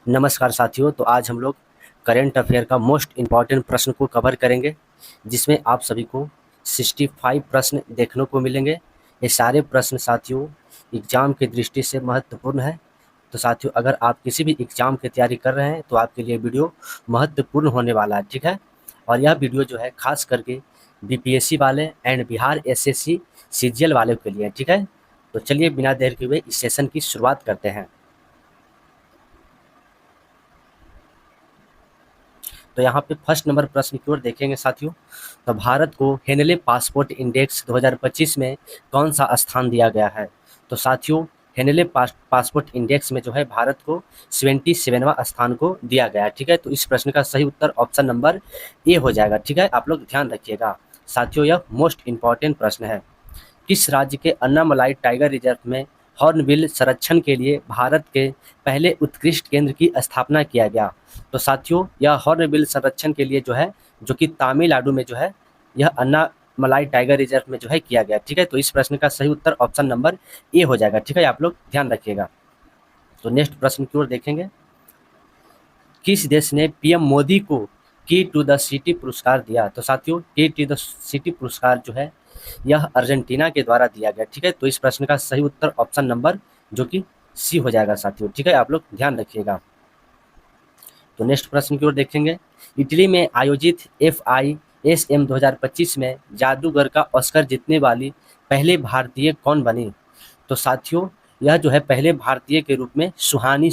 नमस्कार साथियों। तो आज हम लोग करेंट अफेयर का मोस्ट इम्पॉर्टेंट प्रश्न को कवर करेंगे, जिसमें आप सभी को 65 प्रश्न देखने को मिलेंगे। ये सारे प्रश्न साथियों एग्ज़ाम की दृष्टि से महत्वपूर्ण है। तो साथियों, अगर आप किसी भी एग्ज़ाम की तैयारी कर रहे हैं तो आपके लिए वीडियो महत्वपूर्ण होने वाला है, ठीक है। और यह वीडियो जो है खास करके बीपीएससी वाले एंड बिहार एसएससी सीजीएल वाले के लिए, ठीक है। तो चलिए बिना देर के हुए इस सेशन की शुरुआत करते हैं। तो यहाँ पे फर्स्ट नंबर प्रश्न की ओर देखेंगे साथियों। तो भारत को हेनले पासपोर्ट इंडेक्स 2025 में कौन सा स्थान दिया गया है? तो साथियों, हेनले पासपोर्ट इंडेक्स में जो है भारत को 77वां स्थान को दिया गया है, ठीक है। तो इस प्रश्न का सही उत्तर ऑप्शन नंबर ए हो जाएगा, ठीक है। आप लोग ध्यान रखिएगा साथियों, यह मोस्ट इंपॉर्टेंट प्रश्न है। किस राज्य के अन्नामलाई टाइगर रिजर्व में हॉर्नबिल संरक्षण के लिए भारत के पहले उत्कृष्ट केंद्र की स्थापना किया गया? तो साथियों, यह हॉर्नबिल संरक्षण के लिए जो है, जो कि तमिलनाडु में जो है, यह अन्नामलाई टाइगर रिजर्व में जो है किया गया, ठीक है। तो इस प्रश्न का सही उत्तर ऑप्शन नंबर ए हो जाएगा, ठीक है। आप लोग ध्यान रखिएगा। तो नेक्स्ट प्रश्न की ओर देखेंगे। किस देश ने पीएम मोदी को की टू द सिटी पुरस्कार दिया? तो साथियों, की टू द सिटी पुरस्कार जो है यह अर्जेंटीना के द्वारा दिया गया, ठीक है। तो इस प्रश्न का सही उत्तर ऑप्शन नंबर जो कि सी हो जाएगा साथियों, ठीक है। आप लोग ध्यान रखिएगा। तो नेक्स्ट प्रश्न की ओर देखेंगे। इटली में आयोजित FISM 2025 में जादूगर का ऑस्कर जीतने वाली पहले भारतीय कौन बनी? तो साथियों, यह जो है पहले भारतीय के रूप में सुहानी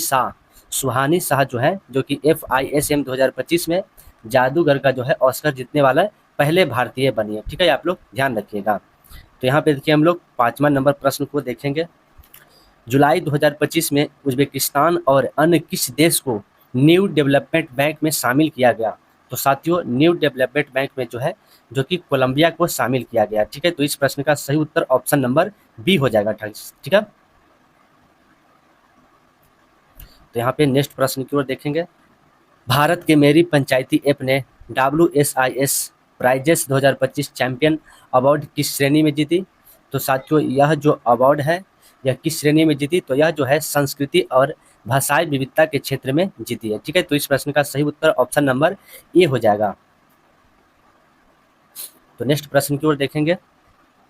शाह जो है, जो कि FISM 2025 में जादूगर का जो है ऑस्कर जीतने वाला पहले भारतीय बनी है, ठीक है। आप लोग ध्यान रखिएगा। तो यहाँ पे देखिए हम लोग 5वां नंबर प्रश्न को देखेंगे। जुलाई 2025 में उज्बेकिस्तान और अन्य किस देश को न्यू डेवलपमेंट बैंक में शामिल किया गया? तो साथियों, न्यू डेवलपमेंट बैंक में जो है, जो कि कोलंबिया को शामिल किया गया, ठीक है। तो इस प्रश्न का सही उत्तर ऑप्शन नंबर बी हो जाएगा, ठीक है। तो यहाँ पे नेक्स्ट प्रश्न की ओर देखेंगे। भारत के मेरी पंचायती ऐप ने WSIS प्राइजेस 2025 चैंपियन अवार्ड किस श्रेणी में जीती? तो साथियों, यह जो अवार्ड है यह किस श्रेणी में जीती? तो यह जो है संस्कृति और भाषाई विविधता के क्षेत्र में जीती है, ठीक है। तो इस प्रश्न का सही उत्तर ऑप्शन नंबर ए हो जाएगा। तो नेक्स्ट प्रश्न की ओर देखेंगे।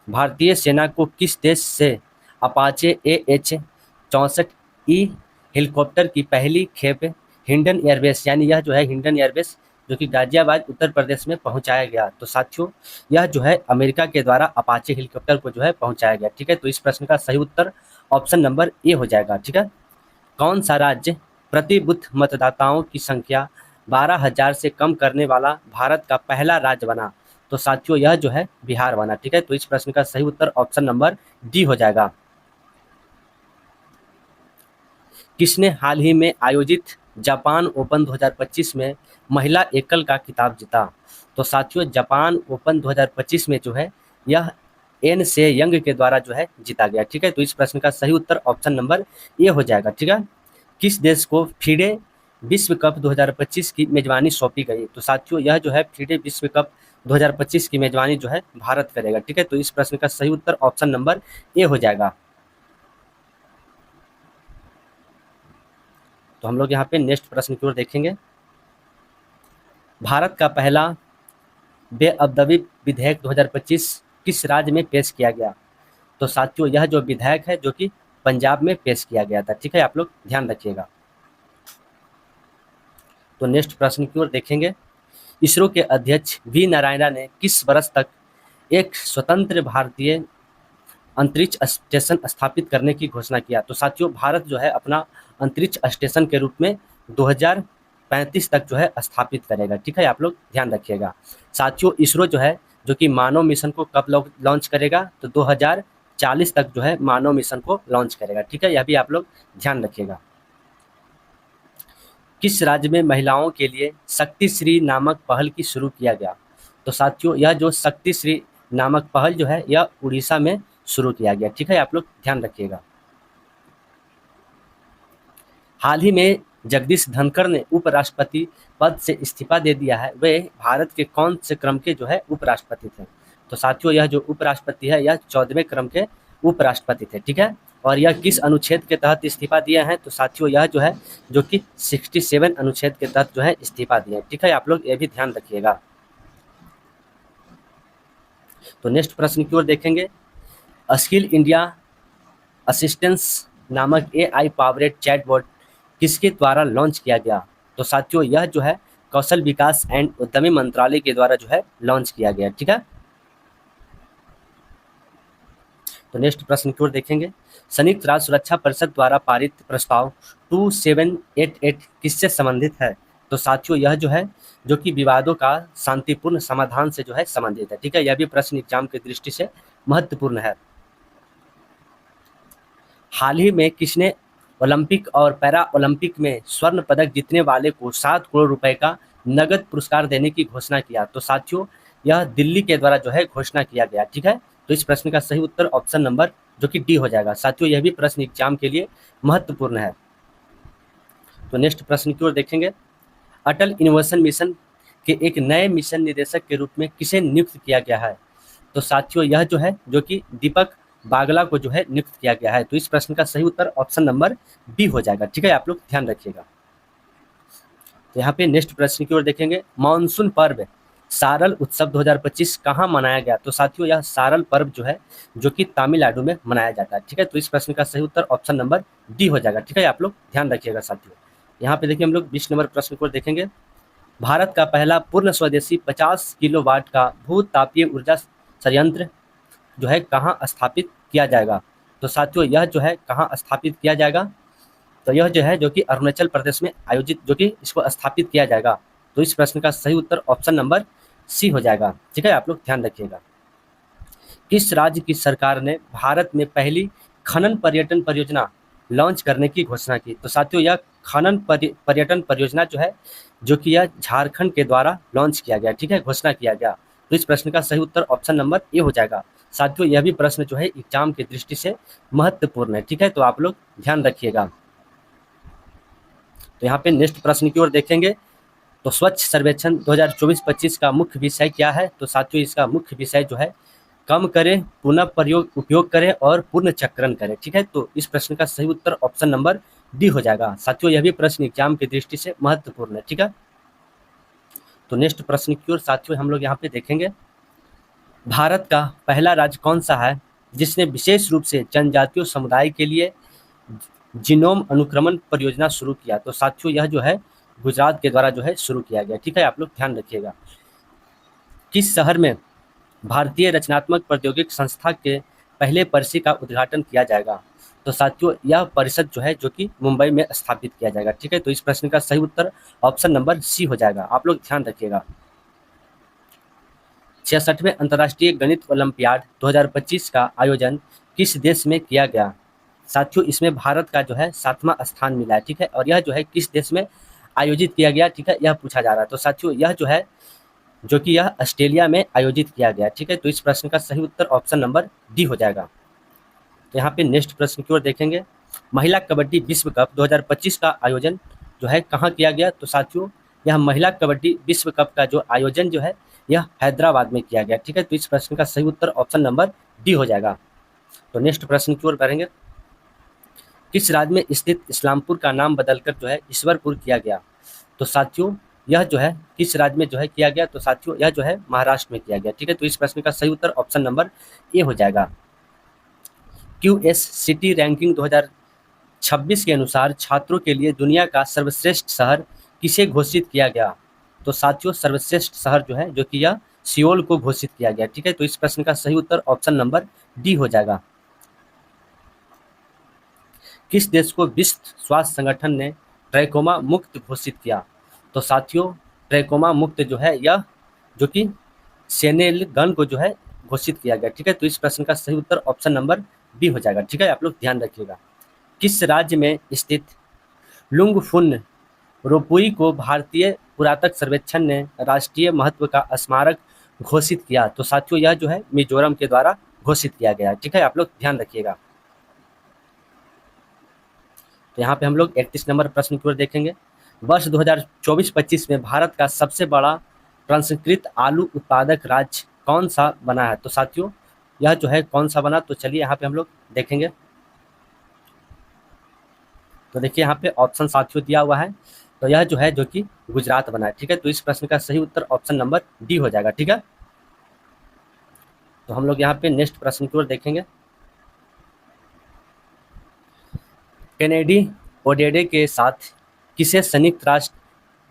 भारतीय सेना को किस देश से अपाचे AH-64E हेलीकॉप्टर की पहली खेप हिंडन एयरबेस, यानी यह जो है हिंडन एयरबेस जो कि गाजियाबाद उत्तर प्रदेश में पहुंचाया गया? तो साथियों, यह जो है अमेरिका के द्वारा अपाचे हेलीकॉप्टर को जो है पहुंचाया गया, ठीक है। तो इस प्रश्न का सही उत्तर ऑप्शन नंबर ए हो जाएगा, ठीक है। कौन सा राज्य प्रति बूथ मतदाताओं की संख्या 12,000 से कम करने वाला भारत का पहला राज्य बना? तो साथियों, यह जो है बिहार बना, ठीक है। तो इस प्रश्न का सही उत्तर ऑप्शन नंबर डी हो जाएगा। किसने हाल ही में आयोजित जापान ओपन 2025 में महिला एकल का खिताब जीता? तो साथियों, जापान ओपन 2025 में जो है यह एन से यंग के द्वारा जो है जीता गया, ठीक है। तो इस प्रश्न का सही उत्तर ऑप्शन नंबर ए हो जाएगा, ठीक है। किस देश को FIDE विश्व कप 2025 की मेजबानी सौंपी गई? तो साथियों, यह जो है FIDE विश्व कप 2025 की मेजबानी जो है भारत करेगा, ठीक है। तो इस प्रश्न का सही उत्तर ऑप्शन नंबर ए हो जाएगा। तो हम लोग यहाँ पे नेक्स्ट प्रश्न की ओर देखेंगे। भारत का पहला बेअदबी विधेयक 2025 किस राज्य में पेश किया गया? तो साथियों, यह जो विधेयक है जो कि पंजाब में पेश किया गया था, ठीक है। आप लोग ध्यान रखिएगा। तो नेक्स्ट प्रश्न की ओर देखेंगे। इसरो के अध्यक्ष वी नारायणा ने किस वर्ष तक एक स्वतंत्र भारतीय अंतरिक्ष स्टेशन स्थापित करने की घोषणा किया? तो साथियों, भारत जो है अपना अंतरिक्ष स्टेशन के रूप में 2035 तक जो है स्थापित करेगा, ठीक है। आप लोग ध्यान रखिएगा। साथियों, इसरो जो है, जो कि मानव मिशन को कब लॉन्च करेगा? तो 2040 तक जो है मानव मिशन को लॉन्च करेगा, ठीक है। यह भी आप लोग ध्यान रखिएगा। किस राज्य में महिलाओं के लिए शक्ति श्री नामक पहल की शुरू किया गया? तो साथियों, यह जो शक्ति श्री नामक पहल जो है यह उड़ीसा में शुरू किया गया, ठीक है। आप लोग ध्यान रखिएगा। हाल ही में जगदीश धनखड़ ने उपराष्ट्रपति पद से इस्तीफा दे दिया है, वे भारत के कौन से क्रम के जो है उपराष्ट्रपति थे? तो साथियों, यह जो उपराष्ट्रपति है यह 14वें क्रम के उपराष्ट्रपति थे, ठीक है। और यह किस अनुच्छेद के तहत इस्तीफा दिए हैं, तो साथियों यह जो है जो कि 67 अनुच्छेद के तहत जो है इस्तीफा दिए हैं। ठीक है, आप लोग ये भी ध्यान रखिएगा। तो नेक्स्ट प्रश्न की ओर देखेंगे, स्किल इंडिया असिस्टेंस नामक एआई पावरेड चैटबॉट किसके द्वारा लॉन्च किया गया, तो साथियों यह जो है कौशल विकास एंड उद्यमी मंत्रालय के द्वारा जो है लॉन्च किया गया। ठीक है, तो नेक्स्ट प्रश्न की ओर देखेंगे, संयुक्त राष्ट्र सुरक्षा परिषद द्वारा पारित प्रस्ताव 2788 किससे संबंधित है, तो साथियों यह जो है जो कि विवादों का शांतिपूर्ण समाधान से जो है संबंधित है। ठीक है, यह भी प्रश्न एग्जाम की दृष्टि से महत्वपूर्ण है। हाल ही में किसने ओलंपिक और पैरा ओलंपिक में स्वर्ण पदक जीतने वाले को 7 करोड़ रुपए का नगद पुरस्कार देने की घोषणा किया, तो साथियों यह दिल्ली के द्वारा जो है घोषणा किया गया। ठीक है, तो इस प्रश्न का सही उत्तर ऑप्शन नंबर जो कि डी हो जाएगा। साथियों यह भी प्रश्न एग्जाम के लिए महत्वपूर्ण है। तो नेक्स्ट प्रश्न की ओर देखेंगे, अटल इनोवेशन मिशन के एक नए मिशन निदेशक के रूप में किसे नियुक्त किया गया है, तो साथियों यह जो है जो कि दीपक बागला को जो है नियुक्त किया गया है। तो इस प्रश्न का सही उत्तर ऑप्शन नंबर बी हो जाएगा। ठीक है, आप लोग ध्यान रखिएगा। तो यहाँ पे नेक्स्ट प्रश्न की ओर देखेंगे, मानसून पर्व सारल उत्सव 2025 कहाँ मनाया गया, तो साथियों यह सारल पर्व जो है जो कि तमिलनाडु में मनाया जाता है। ठीक है, तो इस प्रश्न का सही उत्तर ऑप्शन नंबर डी हो जाएगा। ठीक है, आप लोग ध्यान रखिएगा साथियों। यहाँ पे देखिए हम लोग 20 नंबर प्रश्न को देखेंगे, भारत का पहला पूर्ण स्वदेशी 50 किलोवाट का भू तापीय ऊर्जा संयंत्र जो है कहाँ स्थापित किया जाएगा, तो साथियों यह जो है कहाँ स्थापित किया जाएगा, तो यह जो है जो कि अरुणाचल प्रदेश में आयोजित जो कि इसको स्थापित किया जाएगा। तो इस प्रश्न का सही उत्तर ऑप्शन नंबर सी हो जाएगा। ठीक है, आप लोग ध्यान रखिएगा। किस राज्य की सरकार ने भारत में पहली खनन पर्यटन परियोजना लॉन्च करने की घोषणा की, तो साथियों यह खनन पर्यटन परियोजना जो है जो कि यह झारखंड के द्वारा लॉन्च किया गया। ठीक है, घोषणा किया गया। तो इस प्रश्न का सही उत्तर ऑप्शन नंबर ए हो जाएगा। साथियों यह भी प्रश्न जो है एग्जाम की दृष्टि से महत्वपूर्ण है। ठीक है, तो आप लोग ध्यान रखिएगा। तो यहाँ पे नेक्स्ट प्रश्न की ओर देखेंगे, तो स्वच्छ सर्वेक्षण 2024-25 का मुख्य विषय क्या है, तो साथियों इसका मुख्य विषय जो है कम करें, पुनः प्रयोग उपयोग करें और पूर्ण चक्रण करें। ठीक है, तो इस प्रश्न का सही उत्तर ऑप्शन नंबर डी हो जाएगा। साथियों यह भी प्रश्न एग्जाम की दृष्टि से महत्वपूर्ण है। ठीक है, तो नेक्स्ट प्रश्न की ओर साथियों हम लोग यहाँ पे देखेंगे, भारत का पहला राज्य कौन सा है जिसने विशेष रूप से जनजातीय समुदाय के लिए जीनोम अनुक्रमण परियोजना शुरू किया, तो साथियों यह जो है गुजरात के द्वारा जो है शुरू किया गया। ठीक है, आप लोग ध्यान रखिएगा। किस शहर में भारतीय रचनात्मक प्रौद्योगिकी संस्था के पहले परिसर का उद्घाटन किया जाएगा, तो साथियों यह परिषद जो है जो कि मुंबई में स्थापित किया जाएगा। ठीक है, तो इस प्रश्न का सही उत्तर ऑप्शन नंबर सी हो जाएगा। आप लोग ध्यान रखिएगा। 66वें अंतर्राष्ट्रीय गणित ओलंपियाड 2025 का आयोजन किस देश में किया गया, साथियों इसमें भारत का जो है 7वां स्थान मिला है। ठीक है, और यह जो है किस देश में आयोजित किया गया, ठीक है, यह पूछा जा रहा है। तो साथियों यह जो है जो कि यह ऑस्ट्रेलिया में आयोजित किया गया। ठीक है, तो इस प्रश्न का सही उत्तर ऑप्शन नंबर डी हो जाएगा। तो यहाँ पे नेक्स्ट प्रश्न की ओर देखेंगे, महिला कबड्डी विश्व कप 2025 का आयोजन जो है कहाँ किया गया, तो साथियों यह महिला कबड्डी विश्व कप का जो आयोजन जो है यह हैदराबाद में किया गया। ठीक है, तो इस प्रश्न का सही उत्तर ऑप्शन नंबर डी हो जाएगा। तो नेक्स्ट प्रश्न की ओर बढ़ेंगे, किस राज्य में स्थित इस्लामपुर का नाम बदलकर जो है ईश्वरपुर किया गया, तो साथियों यह जो है किस राज्य में जो है किया गया, तो साथियों यह जो है महाराष्ट्र में किया गया। ठीक है, तो इस प्रश्न का सही उत्तर ऑप्शन नंबर ए हो जाएगा। QS सिटी रैंकिंग 2026 के अनुसार छात्रों के लिए दुनिया का सर्वश्रेष्ठ शहर किसे घोषित किया गया, तो साथियों सर्वश्रेष्ठ शहर जो है जो कि यह सियोल को घोषित किया गया। ठीक है, तो इस प्रश्न का सही उत्तर ऑप्शन नंबर डी हो जाएगा। किस देश को विश्व स्वास्थ्य संगठन ने ट्रैकोमा मुक्त घोषित किया, तो साथियों ट्रैकोमा मुक्त जो है यह जो कि सेनेगल को जो है घोषित किया गया। ठीक है, तो इस प्रश्न का सही उत्तर ऑप्शन नंबर बी हो जाएगा। ठीक है, आप लोग ध्यान रखिएगा। किस राज्य में स्थित लुंगफुन रोपुई को भारतीय पुरातत्व सर्वेक्षण ने राष्ट्रीय महत्व का स्मारक घोषित किया, तो साथियों यह जो है मिजोरम के द्वारा घोषित किया गया। ठीक है, आप लोग ध्यान रखिएगा। तो यहाँ पे हम लोग 31 नंबर प्रश्न की ओर देखेंगे, वर्ष 2024-25 में भारत का सबसे बड़ा प्रसंस्कृत आलू उत्पादक राज्य कौन सा बना है, तो साथियों यह जो है कौन सा बना, तो चलिए यहाँ पे हम लोग देखेंगे। तो देखिए यहाँ पे ऑप्शन साथियों दिया हुआ है, तो यह जो है जो कि गुजरात बना है। ठीक है, तो इस प्रश्न का सही उत्तर ऑप्शन नंबर डी हो जाएगा। ठीक है, तो हम लोग यहाँ पे नेक्स्ट प्रश्न की ओर देखेंगे। केनेडी ओडेडे के साथ किसे संयुक्त राष्ट्र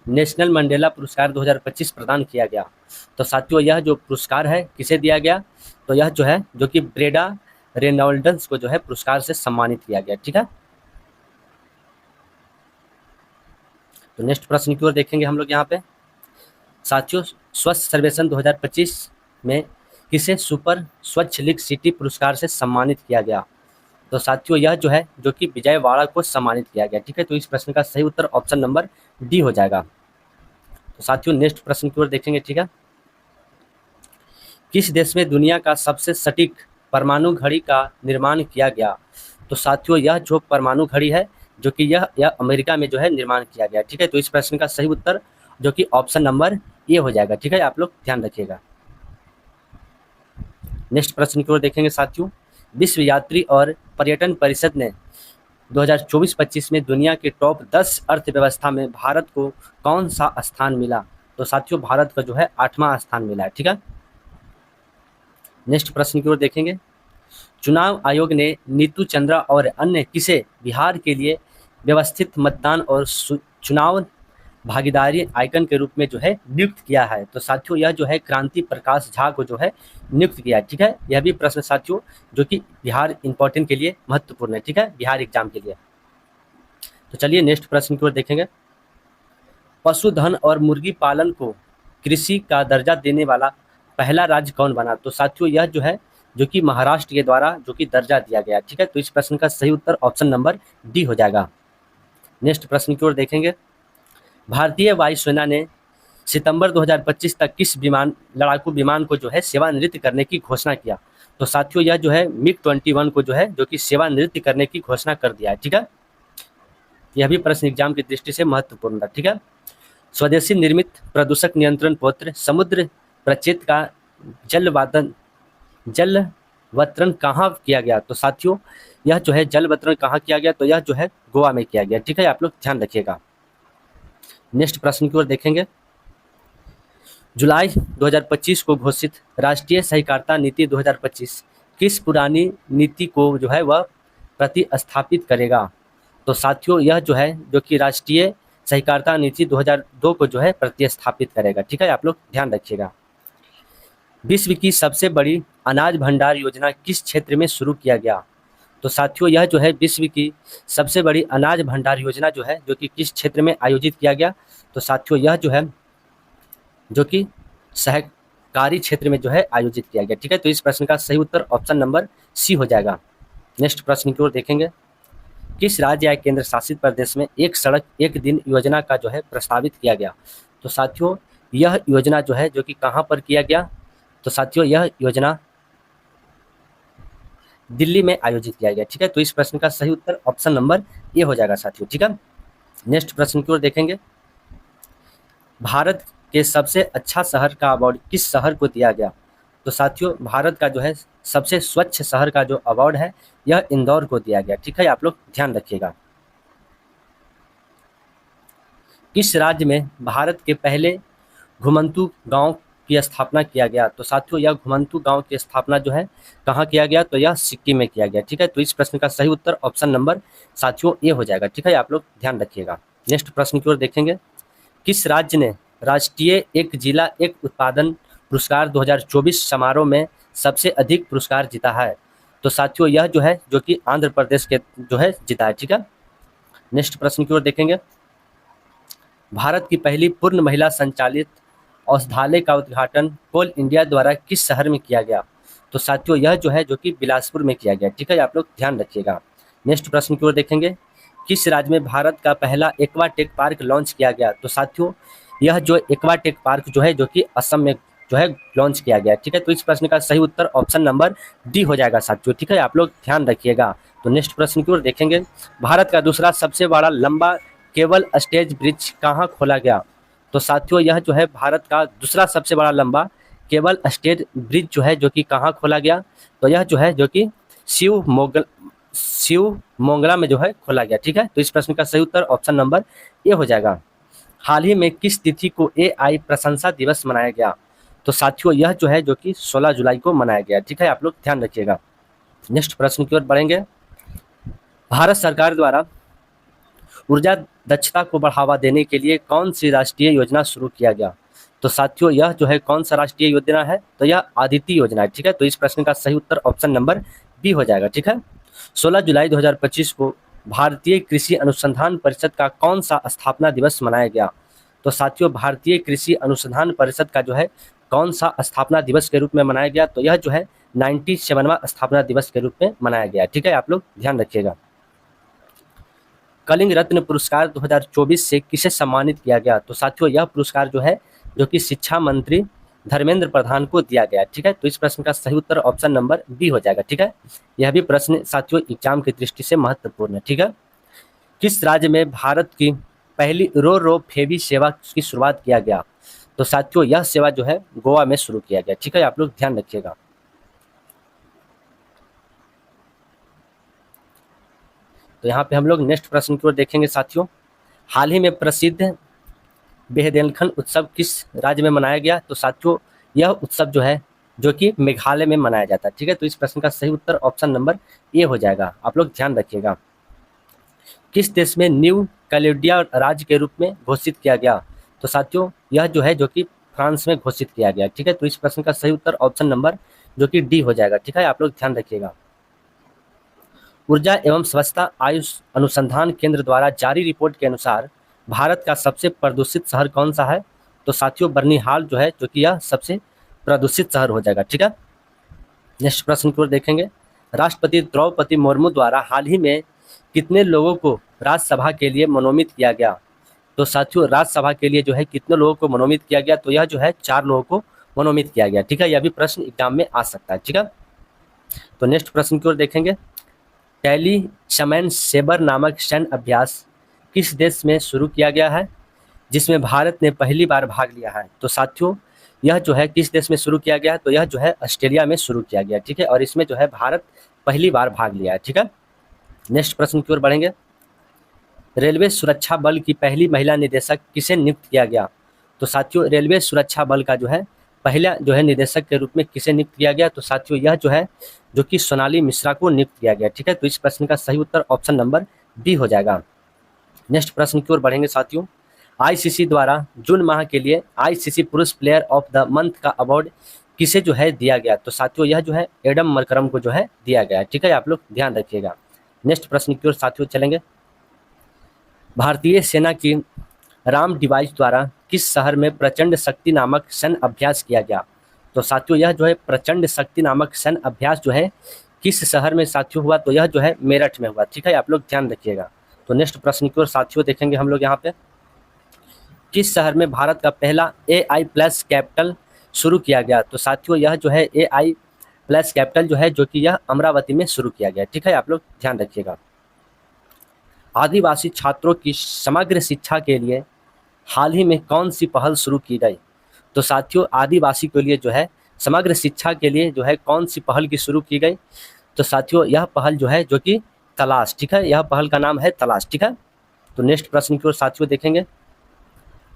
नेशनल मंडेला पुरस्कार 2025 प्रदान किया गया? तो साथियों यह जो पुरस्कार है किसे दिया गया? तो यह जो है जो कि ब्रेडा रेनॉल्ड्स को जो है पुरस्कार से सम्मानित किया गया। ठीक है, तो नेक्स्ट प्रश्न की ओर देखेंगे हम लोग यहाँ पे। साथियों स्वच्छ सर्वेक्षण 2025 में किसे सुपर स्वच्छ लिख सिटी पुरस्कार से सम्मानित किया गया? तो साथियों यह जो है जो कि विजयवाड़ा को सम्मानित किया गया। ठीक है, तो इस प्रश्न का सही उत्तर ऑप्शन नंबर डी हो जाएगा। तो साथियों नेक्स्ट प्रश्न की ओर देखेंगे। ठीक है, किस देश में दुनिया का सबसे सटीक परमाणु घड़ी का निर्माण किया गया? तो साथियों यह जो परमाणु घड़ी है जो कि यह अमेरिका में जो है निर्माण किया गया। ठीक है, तो इस प्रश्न का सही उत्तर जो कि ऑप्शन नंबर ए हो जाएगा। ठीक है, आप लोग ध्यान रखिएगा। नेक्स्ट प्रश्न की ओर देखेंगे साथियों। विश्व यात्री और पर्यटन परिषद ने 2024-25 में दुनिया के टॉप 10 अर्थव्यवस्था में भारत को कौन सा स्थान मिला? तो साथियों भारत का जो है 8वां स्थान मिला है। ठीक है, नेक्स्ट प्रश्न की ओर देखेंगे। चुनाव आयोग ने नीतू चंद्रा और अन्य किसे बिहार के लिए व्यवस्थित मतदान और चुनाव भागीदारी आइकन के रूप में जो है नियुक्त किया है? तो साथियों यह जो है क्रांति प्रकाश झा को जो है नियुक्त किया है। ठीक है, यह भी प्रश्न साथियों जो कि बिहार इंपॉर्टेंट के लिए महत्वपूर्ण है। ठीक है, बिहार एग्जाम के लिए। तो चलिए नेक्स्ट प्रश्न की ओर देखेंगे। पशुधन और मुर्गी पालन को कृषि का दर्जा देने वाला पहला राज्य कौन बना? तो साथियों यह जो है जो कि महाराष्ट्र के द्वारा जो कि दर्जा दिया गया। ठीक है, तो इस प्रश्न का सही उत्तर ऑप्शन नंबर डी हो जाएगा। नेक्स्ट प्रश्न की ओर देखेंगे। भारतीय वायुसेना ने सितंबर 2025 तक किस लड़ाकू विमान को जो है सेवानिवृत्त करने की घोषणा किया? तो साथियों यह जो है MiG-21 को जो है जो कि सेवानिवृत्त करने की घोषणा कर दिया है। ठीक है, यह भी प्रश्न एग्जाम की दृष्टि से महत्वपूर्ण है। ठीक है, स्वदेशी निर्मित प्रदूषक नियंत्रण पत्र समुद्र प्रचेत का जलवतरण कहाँ किया गया? तो साथियों यह जो है जलवतरण कहाँ किया गया? तो यह जो है गोवा में किया गया। ठीक है, आप लोग ध्यान रखिएगा। नेक्स्ट प्रश्न की ओर देखेंगे। जुलाई 2025 को घोषित राष्ट्रीय सहकारिता नीति 2025 किस पुरानी नीति को जो है वह प्रतिस्थापित करेगा? तो साथियों यह जो है जो कि राष्ट्रीय सहकारिता नीति 2002 को जो है प्रतिस्थापित करेगा। ठीक है, आप लोग ध्यान रखिएगा। विश्व की सबसे बड़ी अनाज भंडार योजना किस क्षेत्र में शुरू किया गया? तो साथियों यह जो है विश्व की सबसे बड़ी अनाज भंडार योजना जो है जो कि किस क्षेत्र में आयोजित किया गया? तो साथियों यह जो है जो कि सहकारी क्षेत्र में जो है आयोजित किया गया। ठीक है, तो इस प्रश्न का सही उत्तर ऑप्शन नंबर सी हो जाएगा। नेक्स्ट प्रश्न की ओर देखेंगे। किस राज्य या केंद्र शासित प्रदेश में एक सड़क एक दिन योजना का जो है प्रस्तावित किया गया? तो साथियों यह योजना जो है जो कि कहाँ पर किया गया? तो साथियों यह योजना दिल्ली में आयोजित किया गया। ठीक है, तो इस प्रश्न का सही उत्तर ऑप्शन नंबर ए हो जाएगा साथियों। ठीक है, नेक्स्ट प्रश्न की ओर देखेंगे। भारत के सबसे अच्छा शहर का अवार्ड किस शहर को दिया गया? तो साथियों भारत का जो है सबसे स्वच्छ शहर का जो अवार्ड है यह इंदौर को दिया गया। ठीक है, आप लोग ध्यान रखिएगा। किस राज्य में भारत के पहले घुमंतू गांव की स्थापना किया गया? तो साथियों यह घुमंतू गांव की स्थापना जो है कहाँ किया गया? तो यह सिक्किम में किया गया। ठीक है, तो इस प्रश्न का सही उत्तर ऑप्शन नंबर साथियों ए हो जाएगा। ठीक है, आप लोग ध्यान रखिएगा। नेक्स्ट प्रश्न की ओर देखेंगे। किस राज्य ने राष्ट्रीय एक जिला एक उत्पादन पुरस्कार 2024 समारोह में सबसे अधिक पुरस्कार जीता है? तो साथियों यह जो है जो कि आंध्र प्रदेश के जो है जीता है। ठीक है, नेक्स्ट प्रश्न की ओर देखेंगे। भारत की पहली पूर्ण महिला संचालित औषधालय का उद्घाटन कोल इंडिया द्वारा किस शहर में किया गया? तो साथियों यह जो है जो कि बिलासपुर में किया गया। ठीक है, आप लोग ध्यान रखिएगा। नेक्स्ट प्रश्न की ओर देखेंगे। किस राज्य में भारत का पहला एक्वाटेक पार्क लॉन्च किया गया? तो साथियों यह जो एक्वाटेक पार्क जो है जो कि असम में जो है लॉन्च किया गया। ठीक है, तो इस प्रश्न का सही उत्तर ऑप्शन नंबर डी हो जाएगा साथियों। ठीक है, आप लोग ध्यान रखिएगा। तो नेक्स्ट प्रश्न की ओर देखेंगे। भारत का दूसरा सबसे बड़ा लंबा केबल स्टेज ब्रिज कहाँ खोला गया? तो साथियों यह जो है भारत का दूसरा सबसे बड़ा लंबा केबल स्टेज ब्रिज जो है जो कि कहाँ खोला गया? तो यह जो है जो कि शिव मोंगला में जो है खोला गया। ठीक है, तो इस प्रश्न का सही उत्तर ऑप्शन नंबर ए हो जाएगा। हाल ही में किस तिथि को एआई प्रशंसा दिवस मनाया गया? तो साथियों यह जो है जो कि 16 जुलाई को मनाया गया। ठीक है, आप लोग ध्यान रखिएगा। नेक्स्ट प्रश्न की ओर बढ़ेंगे। भारत सरकार द्वारा ऊर्जा दक्षता को बढ़ावा देने के लिए कौन सी राष्ट्रीय योजना शुरू किया गया? तो साथियों यह जो है कौन सा राष्ट्रीय योजना है? तो यह आदित्य योजना है। ठीक है, तो इस प्रश्न का सही उत्तर ऑप्शन नंबर बी हो जाएगा। ठीक है, 16 जुलाई 2025 को भारतीय कृषि अनुसंधान परिषद का कौन सा स्थापना दिवस मनाया गया? तो साथियों भारतीय कृषि अनुसंधान परिषद का जो है कौन सा स्थापना दिवस के रूप में मनाया गया? तो यह जो है 97वां स्थापना दिवस के रूप में मनाया गया। ठीक है, आप लोग ध्यान रखिएगा। कलिंग रत्न पुरस्कार 2024 से किसे सम्मानित किया गया? तो साथियों यह पुरस्कार जो है जो कि शिक्षा मंत्री धर्मेंद्र प्रधान को दिया गया। ठीक है, तो इस प्रश्न का सही उत्तर ऑप्शन नंबर बी हो जाएगा। ठीक है, यह भी प्रश्न साथियों एग्जाम की दृष्टि से महत्वपूर्ण है। ठीक है, किस राज्य में भारत की पहली रो रो फेबी सेवा की शुरुआत किया गया? तो साथियों यह सेवा जो है गोवा में शुरू किया गया। ठीक है, आप लोग ध्यान रखिएगा। तो यहाँ पे हम लोग नेक्स्ट प्रश्न की ओर देखेंगे साथियों। हाल ही में प्रसिद्ध बेहदेलखंड उत्सव किस राज्य में मनाया गया? तो साथियों यह उत्सव जो है जो कि मेघालय में मनाया जाता है। ठीक है, तो इस प्रश्न का सही उत्तर ऑप्शन नंबर ए हो जाएगा। आप लोग ध्यान रखिएगा। किस देश में न्यू कैलेडोनिया राज्य के रूप में घोषित किया गया? तो साथियों यह जो है जो कि फ्रांस में घोषित किया गया। ठीक है, तो इस प्रश्न का सही उत्तर ऑप्शन नंबर जो कि डी हो जाएगा। ठीक है, आप लोग ध्यान रखिएगा। ऊर्जा एवं स्वच्छता आयुष अनुसंधान केंद्र द्वारा जारी रिपोर्ट के अनुसार भारत का सबसे प्रदूषित शहर कौन सा है? तो साथियों बर्निहाल जो है जो कि यह सबसे प्रदूषित शहर हो जाएगा। ठीक है, नेक्स्ट प्रश्न की ओर देखेंगे। राष्ट्रपति द्रौपदी मुर्मू द्वारा हाल ही में कितने लोगों को राज्यसभा के लिए मनोनीत किया गया? तो साथियों राज्यसभा के लिए जो है कितने लोगों को मनोनीत किया गया? तो यह जो है 4 लोगों को मनोनीत किया गया। ठीक है, यह भी प्रश्न एग्जाम में आ सकता है। ठीक है, तो नेक्स्ट प्रश्न की ओर देखेंगे। टैली शमैन सेबर नामक सैन्य अभ्यास किस देश में शुरू किया गया है जिसमें भारत ने पहली बार भाग लिया है? तो साथियों यह जो है किस देश में शुरू किया गया है? तो यह जो है ऑस्ट्रेलिया में शुरू किया गया। ठीक है, और इसमें जो है भारत पहली बार भाग लिया है। ठीक है, नेक्स्ट प्रश्न की ओर बढ़ेंगे। रेलवे सुरक्षा बल की पहली महिला निदेशक किसे नियुक्त किया गया? तो साथियों रेलवे सुरक्षा बल का जो है पहला जो है निदेशक के रूप में किसे नियुक्त किया गया? तो साथियों यह जो है जो कि सोनाली मिश्रा को नियुक्त किया गया। ठीक है, तो इस प्रश्न का सही उत्तर ऑप्शन नंबर बी हो जाएगा। नेक्स्ट प्रश्न की ओर बढ़ेंगे साथियों। आईसीसी द्वारा जून माह के लिए आईसीसी पुरुष प्लेयर ऑफ द मंथ का अवार्ड किसे जो है दिया गया? तो साथियों यह जो है एडम मरकरम को जो है दिया गया। ठीक है, आप लोग ध्यान रखिएगा। नेक्स्ट प्रश्न की ओर साथियों चलेंगे। भारतीय सेना की राम डिवाइस द्वारा किस शहर में प्रचंड शक्ति नामक सैन्य अभ्यास किया गया? तो साथियों यह जो है प्रचंड शक्ति नामक सैन्य अभ्यास जो है किस शहर में साथियों हुआ? तो यह जो है मेरठ में हुआ। ठीक है, आप लोग ध्यान रखिएगा। तो नेक्स्ट प्रश्न की ओर साथियों देखेंगे हम लोग यहाँ पे। किस शहर में भारत का पहला AI प्लस कैपिटल शुरू किया गया? तो साथियों यह जो है AI प्लस कैपिटल जो है जो कि यह अमरावती में शुरू किया गया। ठीक है, आप लोग ध्यान रखिएगा। आदिवासी छात्रों की समग्र शिक्षा के लिए हाल ही में कौन सी पहल शुरू की गई? तो साथियों आदिवासी के लिए जो है समग्र शिक्षा के लिए जो है कौन सी पहल की शुरू की गई? तो साथियों यह पहल जो है जो कि तलाश। ठीक है, यह पहल का नाम है तलाश। ठीक है, तो नेक्स्ट प्रश्न की ओर साथियों देखेंगे।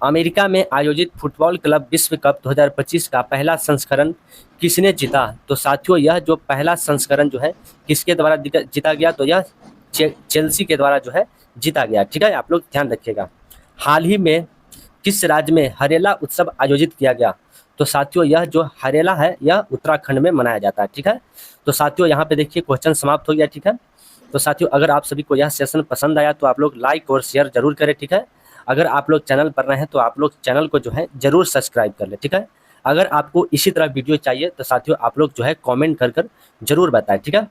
अमेरिका में आयोजित फुटबॉल क्लब विश्व कप 2025 का पहला संस्करण किसने जीता? तो साथियों यह जो पहला संस्करण जो है किसके द्वारा जीता गया? तो यह चेल्सी के द्वारा जो है जीता गया। ठीक है, आप लोग ध्यान रखिएगा। हाल ही में किस राज्य में हरेला उत्सव आयोजित किया गया? तो साथियों यह जो हरेला है यह उत्तराखंड में मनाया जाता है। ठीक है, तो साथियों यहाँ पे देखिए क्वेश्चन समाप्त हो गया। ठीक है, तो साथियों अगर आप सभी को यह सेशन पसंद आया तो आप लोग लाइक और शेयर जरूर करें। ठीक है, अगर आप लोग चैनल पर नए हैं तो आप लोग चैनल को जो है जरूर सब्सक्राइब कर ले। ठीक है, अगर आपको इसी तरह वीडियो चाहिए तो साथियों आप लोग जो है कमेंट कर जरूर बताएं। ठीक है।